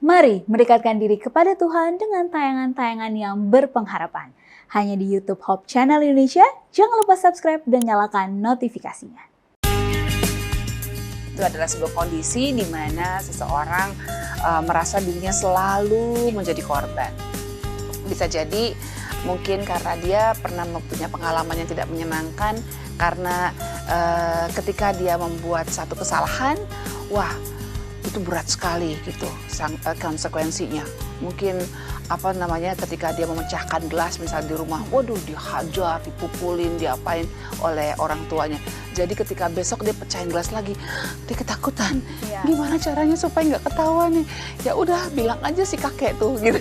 Mari mendekatkan diri kepada Tuhan dengan tayangan-tayangan yang berpengharapan. Hanya di YouTube Hope Channel Indonesia, jangan lupa subscribe dan nyalakan notifikasinya. Itu adalah sebuah kondisi di mana seseorang merasa dirinya selalu menjadi korban. Bisa jadi mungkin karena dia pernah mempunyai pengalaman yang tidak menyenangkan, karena ketika dia membuat satu kesalahan, wah itu berat sekali gitu konsekuensinya. Mungkin ketika dia memecahkan gelas misalnya di rumah, waduh dihajar, dipukulin, diapain oleh orang tuanya. Jadi ketika besok dia pecahin gelas lagi, dia ketakutan. Gimana caranya supaya nggak ketahuan nih? Ya udah bilang aja si kakek tuh gitu.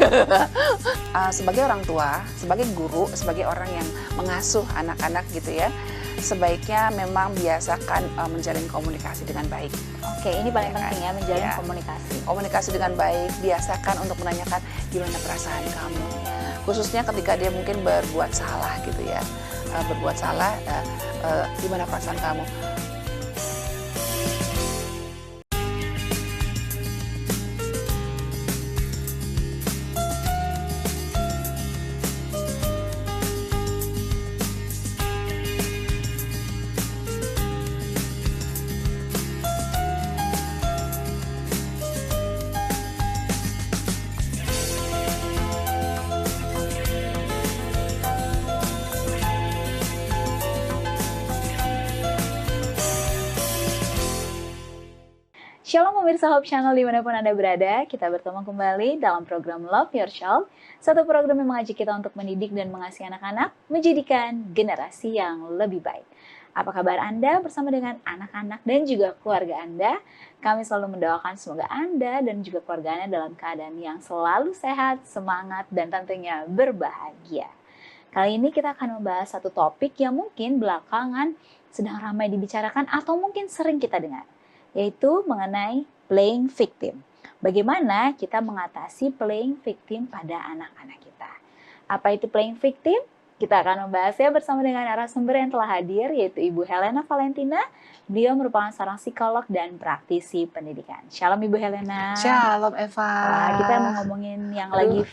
Sebagai orang tua, sebagai guru, sebagai orang yang mengasuh anak-anak gitu ya, sebaiknya memang biasakan menjalin komunikasi dengan baik. Oke, ini paling penting ya, menjalin komunikasi. Komunikasi dengan baik, biasakan untuk menanyakan gimana perasaan kamu. Khususnya ketika dia mungkin berbuat salah gitu ya. Gimana perasaan kamu? Shalom pemirsa Hope Channel dimanapun Anda berada, kita bertemu kembali dalam program Love Your Child, satu program yang mengajak kita untuk mendidik dan mengasihi anak-anak, menjadikan generasi yang lebih baik. Apa kabar Anda bersama dengan anak-anak dan juga keluarga Anda? Kami selalu mendoakan semoga Anda dan juga keluarga Anda dalam keadaan yang selalu sehat, semangat, dan tentunya berbahagia. Kali ini kita akan membahas satu topik yang mungkin belakangan sedang ramai dibicarakan atau mungkin sering kita dengar, yaitu mengenai playing victim. Bagaimana kita mengatasi playing victim pada anak-anak kita. Apa itu playing victim? Kita akan membahasnya bersama dengan narasumber yang telah hadir, yaitu Ibu Helena Valentina. Beliau merupakan seorang psikolog dan praktisi pendidikan. Shalom Ibu Helena. Shalom Eva. Kita mau ngomongin yang lagi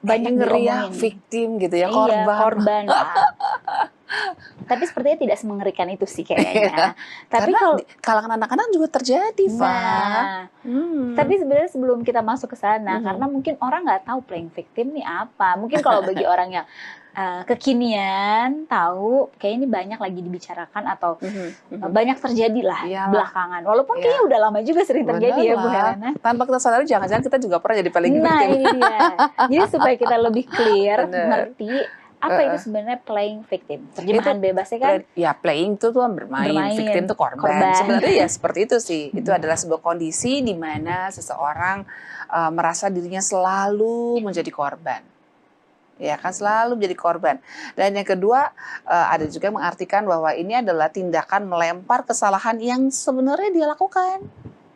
banyak ngeri ya, diomongin. victim gitu ya, Iya, korban. Tapi sepertinya tidak semengerikan itu sih kayaknya. Tapi karena kalau kalangan anak-anak juga terjadi, Fa. Tapi sebenarnya sebelum kita masuk ke sana, karena mungkin orang nggak tahu playing victim nih apa. Mungkin kalau bagi orang yang kekinian tahu, kayak ini banyak lagi dibicarakan atau banyak terjadi lah belakangan. Walaupun kayaknya udah lama juga sering terjadi ya Bu Helena. Tanpa kita sadari, jangan-jangan kita juga pernah jadi playing victim. Nah ini dia. Jadi supaya kita lebih clear, ngerti apa itu sebenarnya playing victim? Terjemahan bebasnya kan? Ya, playing itu tuh bermain, victim itu korban. Sebenarnya ya seperti itu sih. Itu adalah sebuah kondisi di mana seseorang merasa dirinya selalu menjadi korban. Ya kan, selalu menjadi korban. Dan yang kedua, ada juga yang mengartikan bahwa ini adalah tindakan melempar kesalahan yang sebenarnya dia lakukan.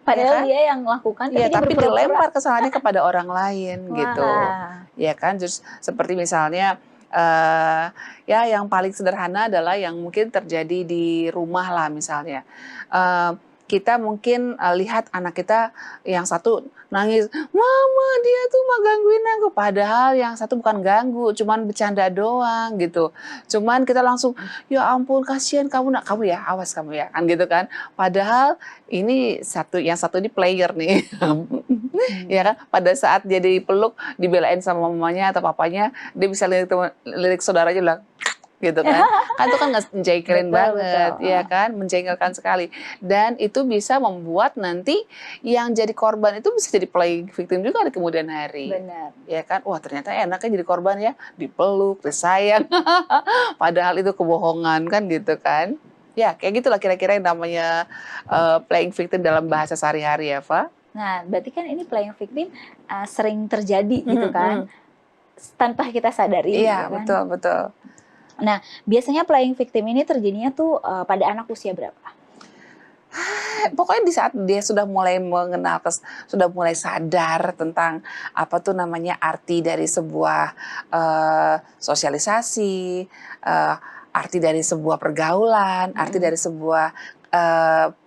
Padahal dia yang melakukan, tapi dilempar kesalahannya kepada orang lain gitu. Ya kan, terus seperti misalnya yang paling sederhana adalah yang mungkin terjadi di rumah lah misalnya. Kita mungkin lihat anak kita yang satu nangis, mama dia tuh mau gangguin aku. Padahal yang satu bukan ganggu, cuman bercanda doang gitu. Cuman kita langsung, ya ampun kasihan kamu, kamu ya, awas kamu ya, kan gitu kan. Padahal ini yang satu ini player nih. Ya kan, pada saat dia dipeluk, dibelain sama mamanya atau papanya, dia bisa lirik saudaranya bilang, gitu kan. Kan itu kan menjengkelin banget, ya kan, menjengkelkan sekali. Dan itu bisa membuat nanti yang jadi korban itu bisa jadi playing victim juga di kemudian hari. Benar. Ya kan, wah ternyata enaknya jadi korban ya, dipeluk, disayang. Padahal itu kebohongan kan gitu kan. Ya kayak gitulah kira-kira yang namanya playing victim dalam bahasa sehari-hari ya, Fa. Nah, berarti kan ini playing victim sering terjadi gitu kan, tanpa kita sadari. Iya, gitu kan? betul. Nah, biasanya playing victim ini terjadinya tuh pada anak usia berapa? Pokoknya di saat dia sudah mulai mengenal, sudah mulai sadar tentang apa tuh namanya arti dari sebuah sosialisasi, arti dari sebuah pergaulan, arti dari sebuah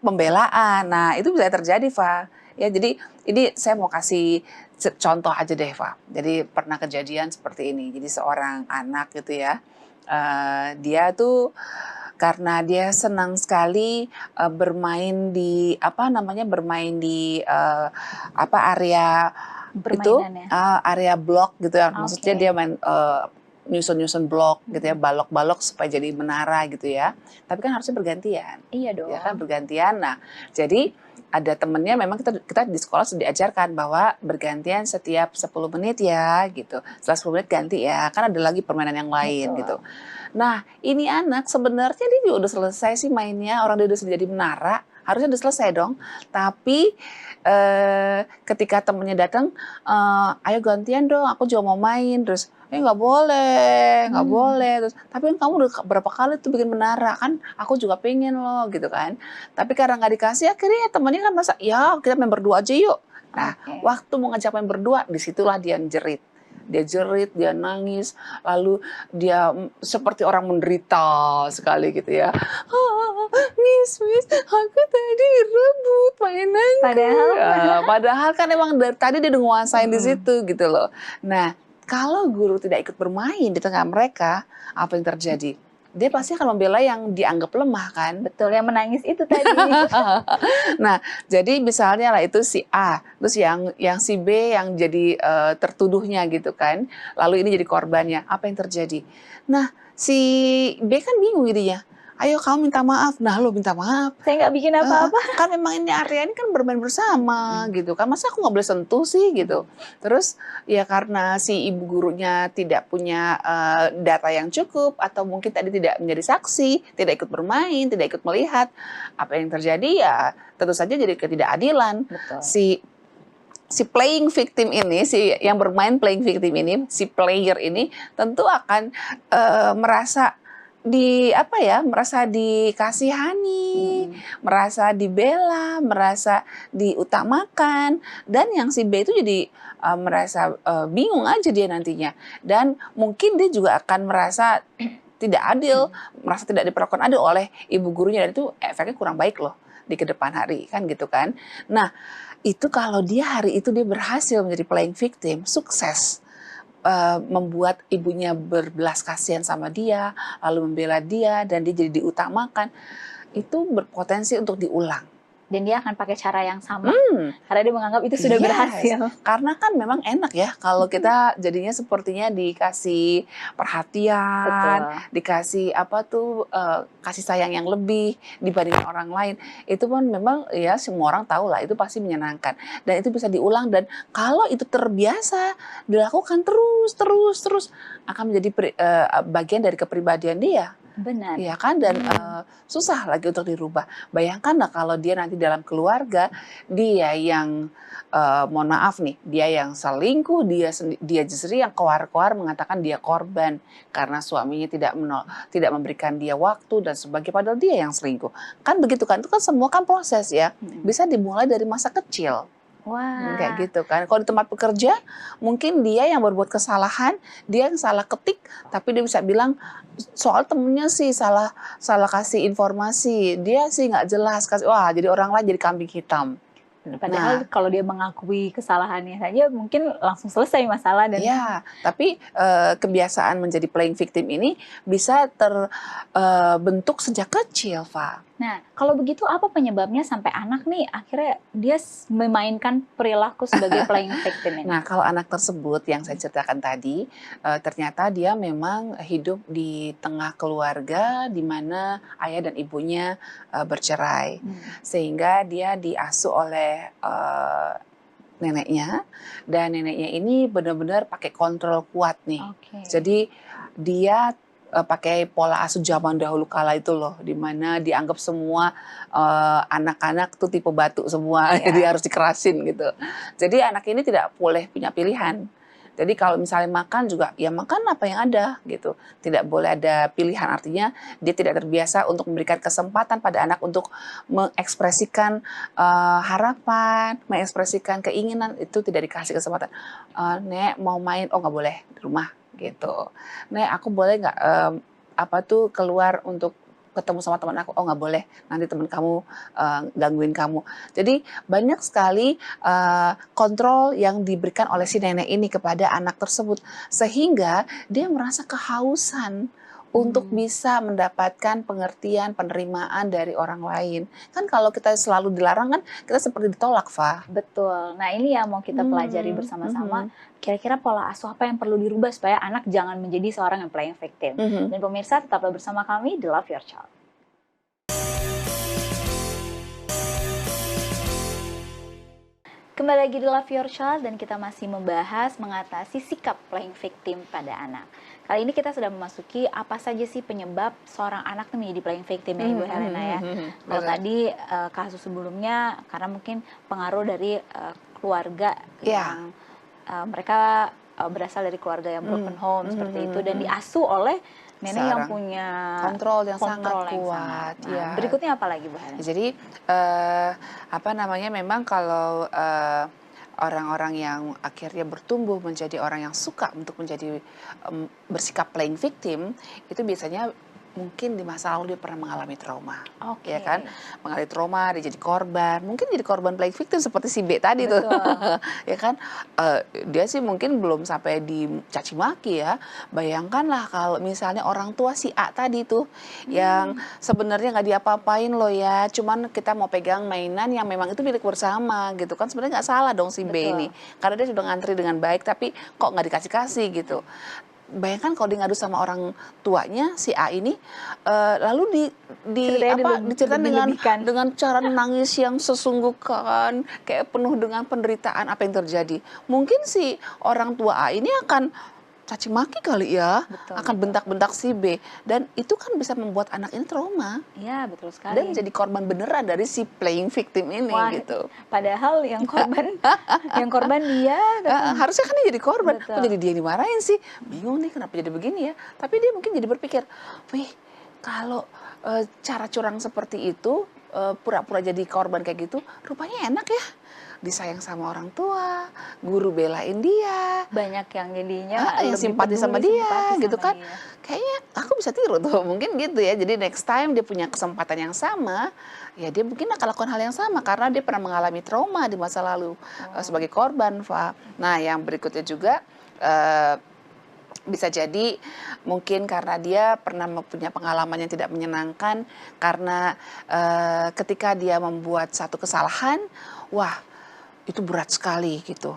pembelaan. Nah, itu bisa terjadi, Fa. Ya, jadi ini saya mau kasih contoh aja deh, Pak. Jadi pernah kejadian seperti ini. Jadi seorang anak gitu ya, dia tuh karena dia senang sekali bermain di apa namanya bermain di apa area itu Permainannya. area blok gitu ya. Maksudnya Oke. dia main nyusun-nyusun blok gitu ya, balok-balok supaya jadi menara gitu ya. Tapi kan harusnya bergantian. Iya Ya kan dong. bergantian. Nah, jadi ada temennya memang kita di sekolah sudah diajarkan bahwa bergantian setiap 10 menit ya gitu. Setelah 10 menit ganti ya. Kan ada lagi permainan yang lain Betul. gitu. Nah, ini anak sebenarnya dia juga udah selesai sih mainnya, orang dia udah jadi menara, harusnya udah selesai dong. Tapi ketika temennya datang, ayo gantian dong, aku juga mau main. Terus, nggak boleh. Terus, tapi kan kamu udah berapa kali tuh bikin menara kan, aku juga pengen loh gitu kan. Tapi karena nggak dikasih, akhirnya temennya kan masa, ya kita main berdua aja yuk. Nah, Oke. waktu mau ngajak main berdua, disitulah dia jerit. Dia jerit, dia nangis, lalu dia seperti orang menderita sekali gitu ya. Miss, aku tadi rebut mainanku. Padahal kan emang dari tadi dia udah nguasain di situ gitu loh. Nah, kalau guru tidak ikut bermain di tengah mereka, apa yang terjadi? Dia pasti akan membela yang dianggap lemah kan? Betul, yang menangis itu tadi. Nah, jadi misalnya lah itu si A, terus yang si B yang jadi tertuduhnya gitu kan. Lalu ini jadi korbannya. Apa yang terjadi? Nah, si B kan bingung jadinya. Ayo kamu minta maaf. Nah, lo minta maaf. Saya nggak bikin apa-apa. Kan memang ini area ini kan bermain bersama gitu kan. Masa aku nggak boleh sentuh sih gitu. Terus ya karena si ibu gurunya tidak punya data yang cukup atau mungkin tadi tidak menjadi saksi, tidak ikut bermain, tidak ikut melihat, apa yang terjadi ya tentu saja jadi ketidakadilan. Betul. Si playing victim ini, si yang bermain playing victim ini, si player ini tentu akan merasa merasa dikasihani, merasa dibela, merasa diutamakan, dan yang si B itu jadi merasa bingung aja dia nantinya, dan mungkin dia juga akan merasa tidak adil, merasa tidak diperlakukan adil oleh ibu gurunya, dan itu efeknya kurang baik loh di kedepan hari kan gitu kan. Nah, itu kalau dia hari itu dia berhasil menjadi playing victim, sukses. Membuat ibunya berbelas kasihan sama dia, lalu membela dia, dan dia jadi diutamakan, itu berpotensi untuk diulang. Dan dia akan pakai cara yang sama, karena dia menganggap itu sudah berhasil. Karena kan memang enak ya kalau kita jadinya sepertinya dikasih perhatian, dikasih kasih sayang yang lebih dibandingkan orang lain. Itu pun memang ya semua orang tahu lah itu pasti menyenangkan. Dan itu bisa diulang, dan kalau itu terbiasa dilakukan terus akan menjadi bagian dari kepribadian dia. Benar. Iya kan, dan susah lagi untuk dirubah. Bayangkanlah kalau dia nanti dalam keluarga, dia yang mohon maaf nih, dia yang selingkuh, dia justru yang koar-koar mengatakan dia korban karena suaminya tidak memberikan dia waktu dan sebagainya, padahal dia yang selingkuh. Kan begitu kan, itu kan semua kan proses ya. Bisa dimulai dari masa kecil. Wah. Kayak gitu kan. Kalau di tempat bekerja, mungkin dia yang berbuat kesalahan, dia yang salah ketik, tapi dia bisa bilang soal temennya sih salah kasih informasi, dia sih nggak jelas kasih, wah jadi orang lain jadi kambing hitam. Padahal kalau dia mengakui kesalahannya saja mungkin langsung selesai masalah. Dan ya, tapi kebiasaan menjadi playing victim ini bisa terbentuk sejak kecil, Pak. Nah, kalau begitu apa penyebabnya sampai anak nih akhirnya dia memainkan perilaku sebagai playing victim ini? Nah, kalau anak tersebut yang saya ceritakan tadi, ternyata dia memang hidup di tengah keluarga di mana ayah dan ibunya bercerai. Sehingga dia diasuh oleh neneknya, dan neneknya ini benar-benar pakai kontrol kuat nih. Jadi dia pakai pola asuh zaman dahulu kala itu loh, di mana dianggap semua anak-anak tuh tipe batu semua, jadi harus dikerasin gitu. Jadi anak ini tidak boleh punya pilihan. Jadi kalau misalnya makan juga, ya makan apa yang ada gitu. Tidak boleh ada pilihan, artinya dia tidak terbiasa untuk memberikan kesempatan pada anak untuk mengekspresikan harapan, mengekspresikan keinginan, itu tidak dikasih kesempatan. Nek mau main, oh nggak boleh di rumah gitu. Nek aku boleh nggak keluar untuk ketemu sama teman aku, oh nggak boleh, nanti teman kamu gangguin kamu. Jadi banyak sekali kontrol yang diberikan oleh si nenek ini kepada anak tersebut, sehingga dia merasa kehausan untuk bisa mendapatkan pengertian, penerimaan dari orang lain. Kan kalau kita selalu dilarang kan kita seperti ditolak, Fa. Betul. Nah, ini yang mau kita pelajari bersama-sama. Kira-kira pola asuh apa yang perlu dirubah supaya anak jangan menjadi seorang yang playing victim. Dan pemirsa, tetaplah bersama kami di Love Your Child. Kembali lagi di Love Your Child dan kita masih membahas mengatasi sikap playing victim pada anak. Kali ini kita sudah memasuki apa saja sih penyebab seorang anak tuh menjadi playing victim ya Ibu Helena ya. Kalau tadi kasus sebelumnya karena mungkin pengaruh dari keluarga yang mereka berasal dari keluarga yang broken home seperti itu dan diasuh oleh nenek yang punya kontrol yang sangat kuat. Nah, berikutnya apa lagi Bu Helena? Jadi apa namanya, memang kalau orang-orang yang akhirnya bertumbuh menjadi orang yang suka untuk menjadi bersikap playing victim, itu biasanya mungkin di masa lalu dia pernah mengalami trauma, ya kan? Mengalami trauma, dia jadi korban, mungkin jadi korban playing victim seperti si B tadi tuh, ya kan? Dia sih mungkin belum sampai dicaci maki ya. Bayangkanlah kalau misalnya orang tua si A tadi tuh, yang sebenarnya nggak diapa-apain loh ya, cuman kita mau pegang mainan yang memang itu milik bersama gitu kan, sebenarnya nggak salah dong si B ini, karena dia sudah ngantri dengan baik, tapi kok nggak dikasih-kasih gitu. Bayangkan kalau dia ngadu sama orang tuanya si A ini, lalu diceritain dengan cara nangis yang sesungguhkan, kayak penuh dengan penderitaan apa yang terjadi. Mungkin si orang tua A ini akan caci maki kali ya, akan bentak-bentak si B, dan itu kan bisa membuat anak ini trauma. Iya, betul sekali. Dan jadi korban beneran dari si playing victim ini. Gitu. Padahal yang korban dia. Harusnya kan dia jadi korban. Kok jadi dia dimarahin sih? Bingung nih kenapa jadi begini ya. Tapi dia mungkin jadi berpikir, wih kalau cara curang seperti itu, pura-pura jadi korban kayak gitu, rupanya enak ya. Disayang sama orang tua, guru belain dia, banyak yang jadinya yang simpati sama dia gitu kan. Kayaknya aku bisa tiru tuh, mungkin gitu ya. Jadi next time dia punya kesempatan yang sama, ya dia mungkin akan lakukan hal yang sama karena dia pernah mengalami trauma di masa lalu sebagai korban, Fa. Nah, yang berikutnya juga bisa jadi mungkin karena dia pernah mempunyai pengalaman yang tidak menyenangkan, karena ketika dia membuat satu kesalahan, wah itu berat sekali gitu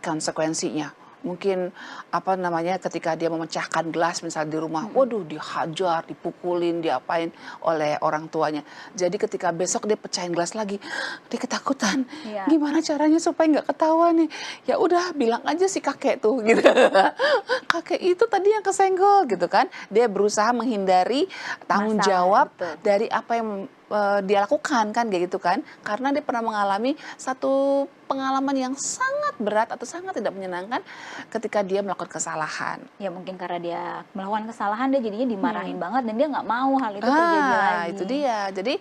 konsekuensinya. Mungkin apa namanya, ketika dia memecahkan gelas misalnya di rumah, waduh dihajar, dipukulin, diapain oleh orang tuanya. Jadi ketika besok dia pecahin gelas lagi, dia ketakutan. Gimana caranya supaya nggak ketahuan nih? Ya udah bilang aja si kakek tuh gitu. Kakek itu tadi yang kesenggol gitu kan. Dia berusaha menghindari tanggung jawab dari apa yang dia lakukan kan kayak gitu kan, karena dia pernah mengalami satu pengalaman yang sangat berat atau sangat tidak menyenangkan ketika dia melakukan kesalahan. Ya mungkin karena dia melakukan kesalahan dia jadinya dimarahin banget dan dia nggak mau hal itu terjadi lagi. Itu dia. Jadi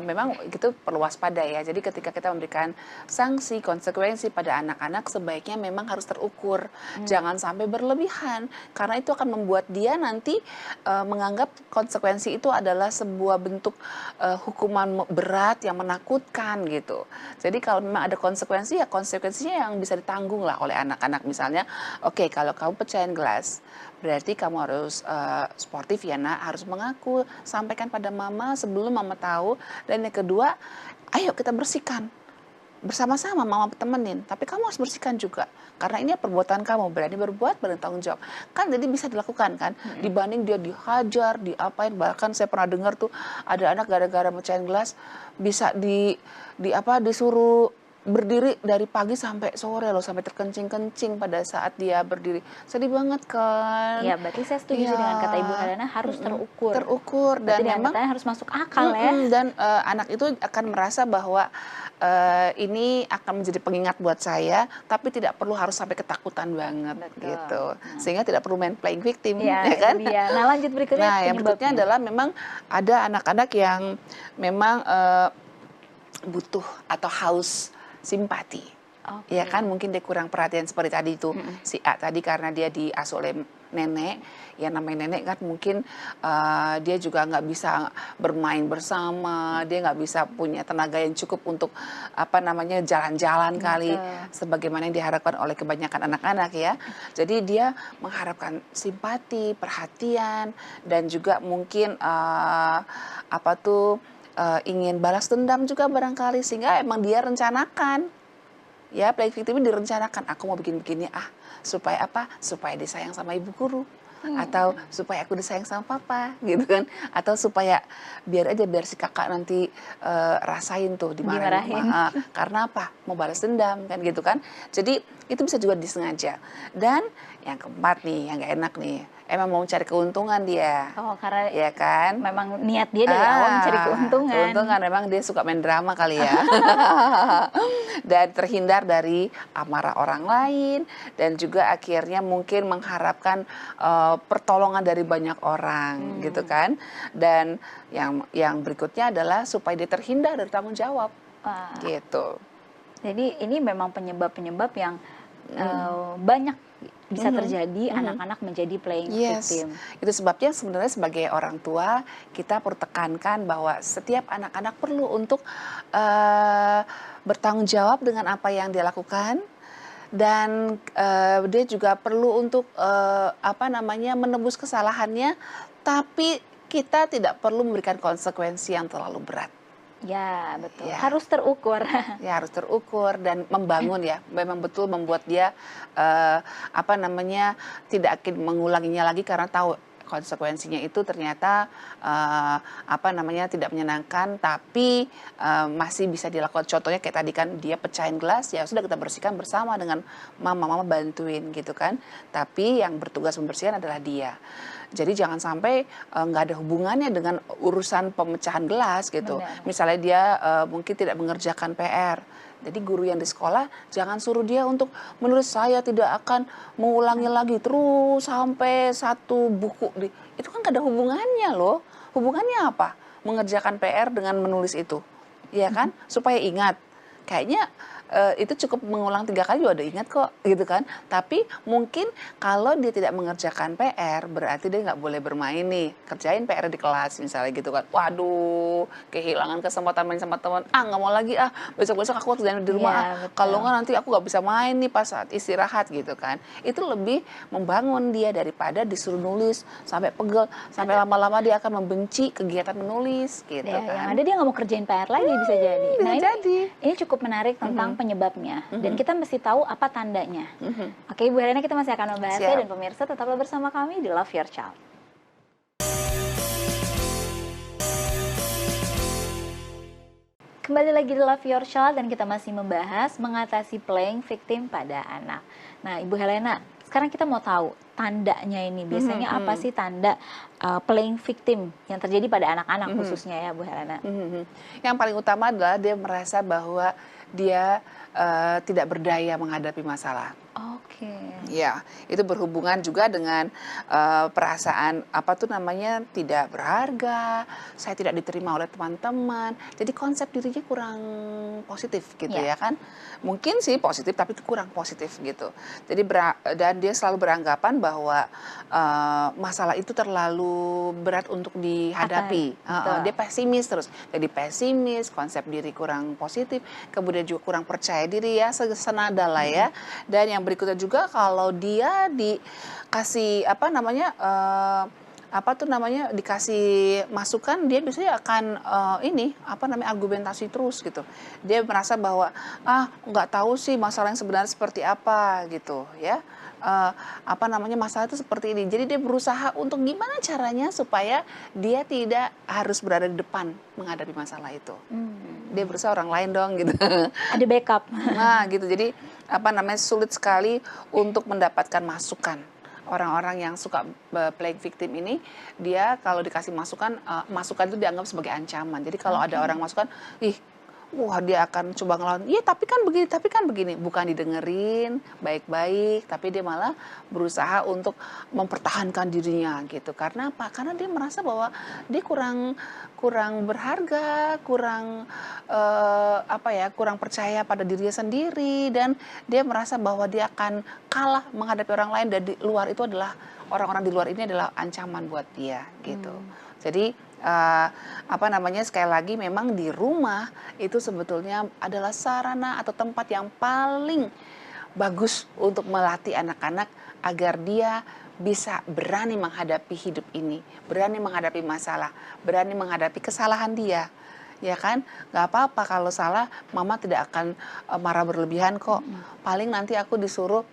memang itu perlu waspada ya. Jadi ketika kita memberikan sanksi, konsekuensi pada anak-anak sebaiknya memang harus terukur. Jangan sampai berlebihan, karena itu akan membuat dia nanti menganggap konsekuensi itu adalah sebuah bentuk hukuman berat yang menakutkan gitu. Jadi kalau memang ada konsekuensi, ya konsekuensinya yang bisa ditanggung lah oleh anak-anak. Misalnya, oke, kalau kamu pecahin gelas, berarti kamu harus sportif ya nak, harus mengaku, sampaikan pada mama sebelum mama tahu. Dan yang kedua, ayo kita bersihkan. Bersama-sama mama temenin, tapi kamu harus bersihkan juga. Karena ini perbuatan kamu, berani berbuat, berani tanggung jawab. Kan jadi bisa dilakukan kan, dibanding dia dihajar, diapain. Bahkan saya pernah dengar tuh, ada anak gara-gara mecahin gelas, bisa disuruh berdiri dari pagi sampai sore loh, sampai terkencing-kencing pada saat dia berdiri. Sedih banget kan. Ya, berarti saya setuju dengan kata Ibu Helena, harus terukur. Terukur, dan memang harus masuk akal ya. Dan anak itu akan merasa bahwa ini akan menjadi pengingat buat saya, tapi tidak perlu harus sampai ketakutan banget gitu. Sehingga tidak perlu main playing victim, ya kan? Nah, lanjut berikutnya. Nah, yang berikutnya adalah memang ada anak-anak yang memang butuh atau haus simpati. Ya kan, mungkin dia kurang perhatian seperti tadi itu si A tadi, karena dia diasuh oleh nenek. Ya namanya nenek kan mungkin dia juga nggak bisa bermain bersama, dia nggak bisa punya tenaga yang cukup untuk apa namanya jalan-jalan kali, sebagaimana yang diharapkan oleh kebanyakan anak-anak ya. Jadi dia mengharapkan simpati, perhatian, dan juga mungkin apa tuh ingin balas dendam juga barangkali, sehingga emang dia rencanakan. Ya, playing victim direncanakan, aku mau bikin begini supaya apa? Supaya disayang sama ibu guru. Atau supaya aku disayang sama papa, gitu kan. Atau supaya biar si kakak nanti rasain tuh dimarahin mama. Karena apa? Mau balas dendam kan gitu kan. Jadi itu bisa juga disengaja. Dan yang keempat nih, yang gak enak nih, emang mau cari keuntungan dia. Karena ya kan? Memang niat dia dari awal mencari keuntungan. Keuntungan, memang dia suka main drama kali ya. Dan terhindar dari amarah orang lain, dan juga akhirnya mungkin mengharapkan pertolongan dari banyak orang, gitu kan. Dan yang berikutnya adalah supaya dia terhindar dari tanggung jawab, gitu. Jadi ini memang penyebab-penyebab yang banyak bisa terjadi anak-anak menjadi playing victim. Itu sebabnya sebenarnya sebagai orang tua kita perlu tekankan bahwa setiap anak-anak perlu untuk bertanggung jawab dengan apa yang dia lakukan, dan dia juga perlu untuk apa namanya menebus kesalahannya, tapi kita tidak perlu memberikan konsekuensi yang terlalu berat. Ya, betul. Harus terukur. Ya, harus terukur dan membangun ya. Memang betul membuat dia apa namanya tidak akan mengulanginya lagi, karena tahu konsekuensinya itu ternyata apa namanya tidak menyenangkan, tapi masih bisa dilakukan. Contohnya kayak tadi kan dia pecahin gelas, ya sudah kita bersihkan bersama dengan mama bantuin gitu kan. Tapi yang bertugas membersihkan adalah dia. Jadi jangan sampai nggak ada hubungannya dengan urusan pemecahan gelas gitu. Benar. Misalnya dia mungkin tidak mengerjakan PR. Jadi guru yang di sekolah jangan suruh dia untuk menulis saya tidak akan mengulangi lagi terus sampai satu buku. Itu kan nggak ada hubungannya loh. Hubungannya apa? Mengerjakan PR dengan menulis itu. Iya kan? Supaya ingat. Kayaknya itu cukup mengulang 3 kali juga udah ingat kok gitu kan. Tapi mungkin kalau dia tidak mengerjakan PR, berarti dia nggak boleh bermain nih, kerjain PR di kelas misalnya gitu kan. Waduh, kehilangan kesempatan main sama teman, nggak mau lagi besok-besok aku kerjain di rumah, kalau nggak nanti aku nggak bisa main nih pas saat istirahat gitu kan. Itu lebih membangun dia daripada disuruh nulis sampai pegel, sampai lama-lama dia akan membenci kegiatan menulis gitu kan. Yang ada dia nggak mau kerjain PR lagi, bisa jadi. Ini cukup menarik tentang penyebabnya, dan kita mesti tahu apa tandanya. Oke, Ibu Helena, kita masih akan membahasnya, dan pemirsa tetaplah bersama kami di Love Your Child. Kembali lagi di Love Your Child, dan kita masih membahas mengatasi playing victim pada anak. Nah, Ibu Helena, sekarang kita mau tahu tandanya ini. Biasanya apa sih tanda playing victim yang terjadi pada anak-anak khususnya ya, Bu Helena? Yang paling utama adalah dia merasa bahwa dia tidak berdaya menghadapi masalah. Oke. Ya, itu berhubungan juga dengan perasaan apa tuh namanya tidak berharga, saya tidak diterima oleh teman-teman. Jadi konsep dirinya kurang positif gitu ya kan. Mungkin sih positif tapi kurang positif gitu. Jadi dan dia selalu beranggapan bahwa masalah itu terlalu berat untuk dihadapi. Dia pesimis terus. Jadi pesimis, konsep diri kurang positif, kemudian juga kurang percaya diri ya, senada lah ya. Dan yang berikutnya juga kalau dia dikasih dikasih masukan, dia biasanya akan argumentasi terus gitu. Dia merasa bahwa nggak tahu sih masalah yang sebenarnya seperti apa gitu ya. Masalah itu seperti ini. Jadi dia berusaha untuk gimana caranya supaya dia tidak harus berada di depan menghadapi masalah itu. Dia berusaha orang lain dong gitu. Ada backup. Nah gitu. Jadi sulit sekali untuk mendapatkan masukan. Orang-orang yang suka playing victim ini, dia kalau dikasih masukan itu dianggap sebagai ancaman. Jadi kalau ada orang masukan, wah dia akan coba ngelawan, iya tapi kan begini, bukan didengerin baik-baik, tapi dia malah berusaha untuk mempertahankan dirinya gitu. Karena apa? Karena dia merasa bahwa dia kurang kurang berharga, kurang percaya pada dirinya sendiri, dan dia merasa bahwa dia akan kalah menghadapi orang lain, dan di luar itu adalah orang-orang di luar ini adalah ancaman buat dia gitu. Jadi sekali lagi memang di rumah itu sebetulnya adalah sarana atau tempat yang paling bagus untuk melatih anak-anak agar dia bisa berani menghadapi hidup ini, berani menghadapi masalah, berani menghadapi kesalahan dia. Ya kan, nggak apa-apa kalau salah, mama tidak akan marah berlebihan kok. Paling nanti aku disuruh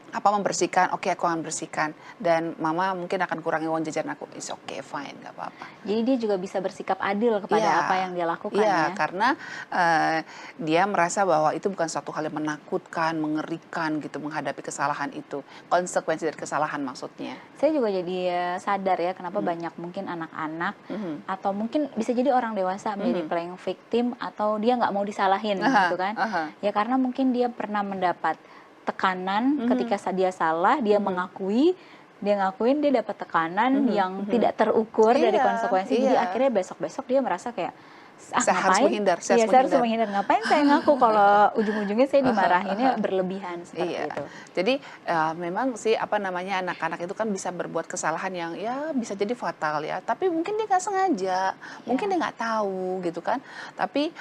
membersihkan, oke aku akan bersihkan, dan mama mungkin akan kurangi uang jajan aku, is okay fine, nggak apa-apa. Jadi dia juga bisa bersikap adil kepada apa yang dia lakukan ya. Karena dia merasa bahwa itu bukan suatu hal yang menakutkan, mengerikan gitu menghadapi kesalahan itu, konsekuensi dari kesalahan maksudnya. Saya juga jadi sadar ya kenapa banyak mungkin anak-anak atau mungkin bisa jadi orang dewasa menjadi playing victim atau dia nggak mau disalahin gitu kan. Ya karena mungkin dia pernah mendapat tekanan ketika dia salah, dia mengakui, dia ngakuin dia dapat tekanan yang tidak terukur dari konsekuensi. Jadi akhirnya besok-besok dia merasa kayak saya harus menghindar, saya harus menghindar. Ngapain saya ngaku kalau ujung-ujungnya saya dimarahinnya berlebihan seperti itu. Jadi memang sih anak-anak itu kan bisa berbuat kesalahan yang ya bisa jadi fatal ya. Tapi mungkin dia nggak sengaja, mungkin dia nggak tahu gitu kan. Tapi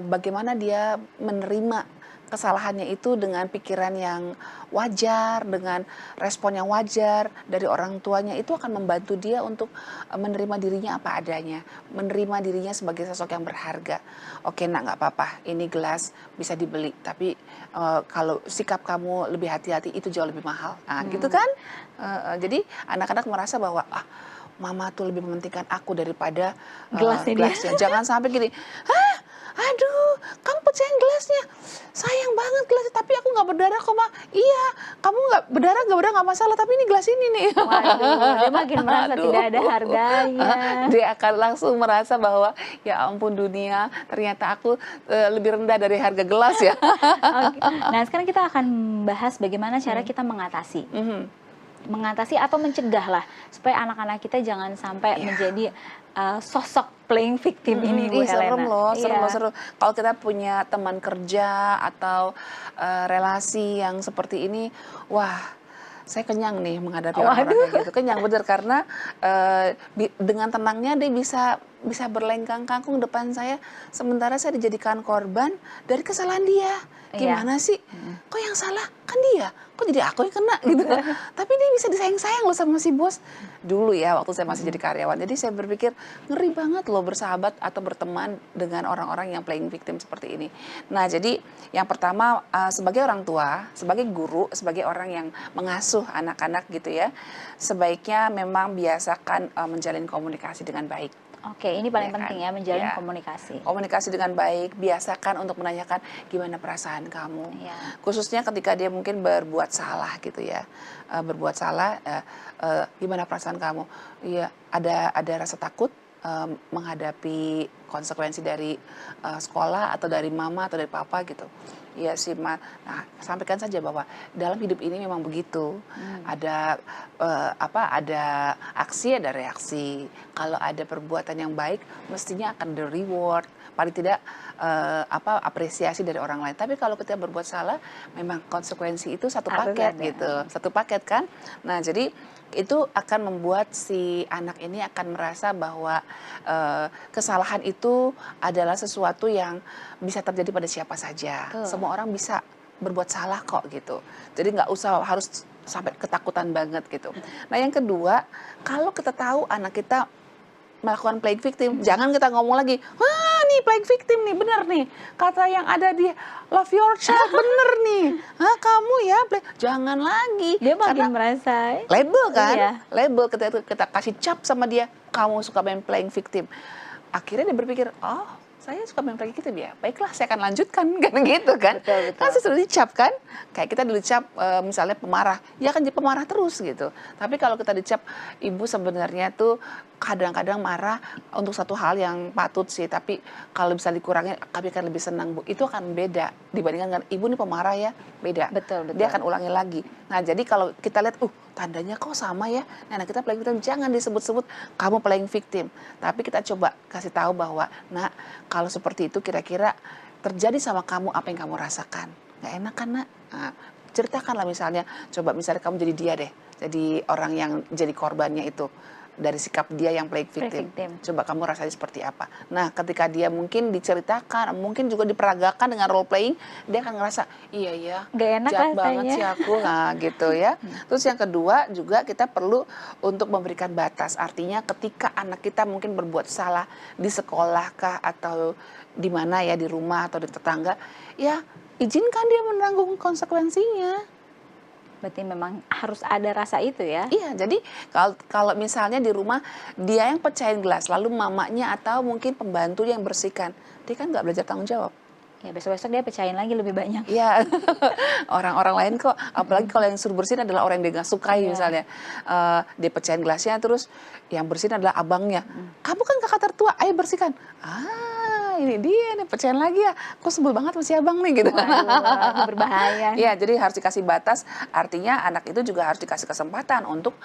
bagaimana dia menerima kesalahannya itu dengan pikiran yang wajar, dengan respon yang wajar dari orang tuanya, itu akan membantu dia untuk menerima dirinya apa adanya, menerima dirinya sebagai sosok yang berharga. Oke nak, nggak apa-apa, ini gelas bisa dibeli, tapi kalau sikap kamu lebih hati-hati itu jauh lebih mahal. Nah, gitu kan? Jadi anak-anak merasa bahwa mama tuh lebih mementingkan aku daripada gelasnya. Jangan sampai gini, aduh, kamu pecahin gelasnya, sayang banget gelasnya, tapi aku nggak berdarah kok, Ma. Iya, kamu nggak berdarah nggak masalah, tapi ini gelas ini nih. Waduh, dia makin merasa tidak ada harganya. Dia akan langsung merasa bahwa ya ampun dunia, ternyata aku lebih rendah dari harga gelas ya. Nah, sekarang kita akan bahas bagaimana cara kita mengatasi atau mencegah lah supaya anak-anak kita jangan sampai menjadi sosok playing victim ini, Bu Helena. Serem. Kalau kita punya teman kerja atau relasi yang seperti ini, wah, saya kenyang nih menghadapi orang-orang kayak gitu. Kenyang bener, karena dengan tenangnya dia bisa berlengkang kangkung depan saya, sementara saya dijadikan korban dari kesalahan dia. Gimana sih? Kok yang salah kan dia? Kok jadi aku yang kena gitu? Tapi dia bisa disayang-sayang loh sama si bos. Dulu ya, waktu saya masih jadi karyawan. Jadi saya berpikir, ngeri banget loh bersahabat atau berteman dengan orang-orang yang playing victim seperti ini. Nah, jadi yang pertama, sebagai orang tua, sebagai guru, sebagai orang yang mengasuh anak-anak gitu ya, sebaiknya memang biasakan menjalin komunikasi dengan baik. Oke, ini paling penting ya, menjalin komunikasi. Komunikasi dengan baik, biasakan untuk menanyakan gimana perasaan kamu. Khususnya ketika dia mungkin berbuat salah gitu ya. Gimana perasaan kamu? Iya, ada rasa takut menghadapi konsekuensi dari sekolah atau dari mama atau dari papa gitu. Iya sih, Ma. Nah, sampaikan saja bahwa dalam hidup ini memang begitu. Ada aksi, ada reaksi. Kalau ada perbuatan yang baik, mestinya akan ada reward. Paling tidak apresiasi dari orang lain. Tapi kalau kita berbuat salah, memang konsekuensi itu satu paket gitu. Satu paket kan. Nah, jadi itu akan membuat si anak ini akan merasa bahwa kesalahan itu adalah sesuatu yang bisa terjadi pada siapa saja. Semua orang bisa berbuat salah kok gitu. Jadi nggak usah harus sampai ketakutan banget gitu. Nah, yang kedua, kalau kita tahu anak kita melakukan playing victim, jangan kita ngomong lagi, wah nih playing victim nih, bener nih, kata yang ada di Love Your Child bener nih, kamu ya, jangan lagi. Dia makin merasa label kan, label kita kasih cap sama dia, kamu suka main playing victim. Akhirnya dia berpikir, oh saya suka main play victim ya, baiklah saya akan lanjutkan, kan gitu kan. Betul, Kan betul. saya sudah dicap kan, kayak kita dicap misalnya pemarah, ya kan jadi pemarah terus gitu. Tapi kalau kita dicap, ibu sebenarnya tuh kadang-kadang marah untuk satu hal yang patut sih, tapi kalau bisa dikurangi kami akan lebih senang bu. Itu akan beda dibandingkan dengan ibu nih pemarah ya, beda. Betul, betul. Dia akan ulangi lagi. Nah jadi kalau kita lihat, tandanya kok sama ya. Nah kita playing victim, jangan disebut-sebut kamu playing victim. Tapi kita coba kasih tahu bahwa, nak kalau seperti itu kira-kira terjadi sama kamu apa yang kamu rasakan. Nggak enak kan nak? Nah, ceritakanlah misalnya, coba misalnya kamu jadi dia deh. Jadi orang yang jadi korbannya itu. Dari sikap dia yang playing victim. Coba kamu rasanya seperti apa. Nah ketika dia mungkin diceritakan, mungkin juga diperagakan dengan role playing, dia akan ngerasa, iya ya, Gak enak jahat rasanya. banget sih aku, nah gitu ya. Terus yang kedua juga kita perlu untuk memberikan batas. Artinya ketika anak kita mungkin berbuat salah di sekolah kah atau di mana ya, di rumah atau di tetangga, ya izinkan dia menanggung konsekuensinya. Berarti memang harus ada rasa itu ya. Iya, jadi kalau misalnya di rumah dia yang pecahin gelas, lalu mamanya atau mungkin pembantu yang bersihkan, dia kan nggak belajar tanggung jawab. Ya besok-besok dia pecahin lagi lebih banyak. Iya, orang-orang lain kok, apalagi kalau yang suruh bersihin adalah orang yang dia nggak sukai misalnya. Dia pecahin gelasnya, terus yang bersihin adalah abangnya. Kamu kan kakak tertua, ayo bersihkan. Ini dia nih, pecahin lagi ya. Kok sebel banget sama si abang nih gitu. Waduh, berbahaya. Iya, jadi harus dikasih batas. Artinya anak itu juga harus dikasih kesempatan untuk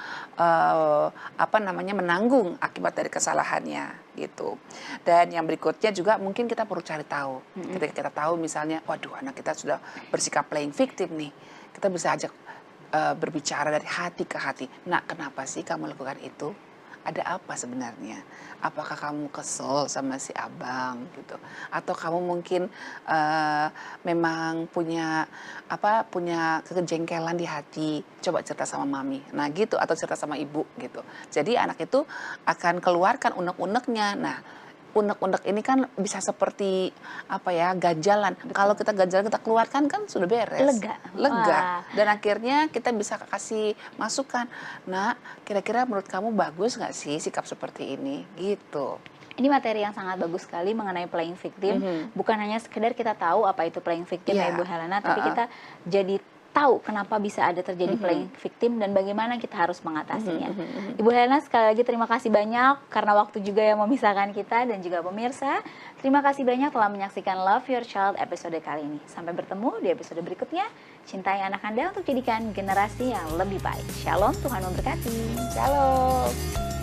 menanggung akibat dari kesalahannya gitu. Dan yang berikutnya juga mungkin kita perlu cari tahu. Ketika kita tahu misalnya, waduh anak kita sudah bersikap playing victim nih, kita bisa ajak berbicara dari hati ke hati. Nah, kenapa sih kamu lakukan itu? Ada apa sebenarnya? Apakah kamu kesel sama si abang gitu? Atau kamu mungkin memang punya kejengkelan di hati? Coba cerita sama mami. Nah gitu, atau cerita sama ibu gitu. Jadi anak itu akan keluarkan unek-uneknya. Nah, unek-unek ini kan bisa seperti ganjalan. Kalau kita ganjalan kita keluarkan kan sudah beres. Lega. Wah. Dan akhirnya kita bisa kasih masukan. Nah, kira-kira menurut kamu bagus nggak sih sikap seperti ini? Gitu. Ini materi yang sangat bagus sekali mengenai playing victim. Bukan hanya sekedar kita tahu apa itu playing victim ya Ibu Helena, tapi kita jadi tahu kenapa bisa ada terjadi playing victim dan bagaimana kita harus mengatasinya. Ibu Helena sekali lagi terima kasih banyak karena waktu juga yang memisahkan kita dan juga pemirsa. Terima kasih banyak telah menyaksikan Love Your Child episode kali ini. Sampai bertemu di episode berikutnya. Cintai anak Anda untuk jadikan generasi yang lebih baik. Shalom, Tuhan memberkati. Shalom.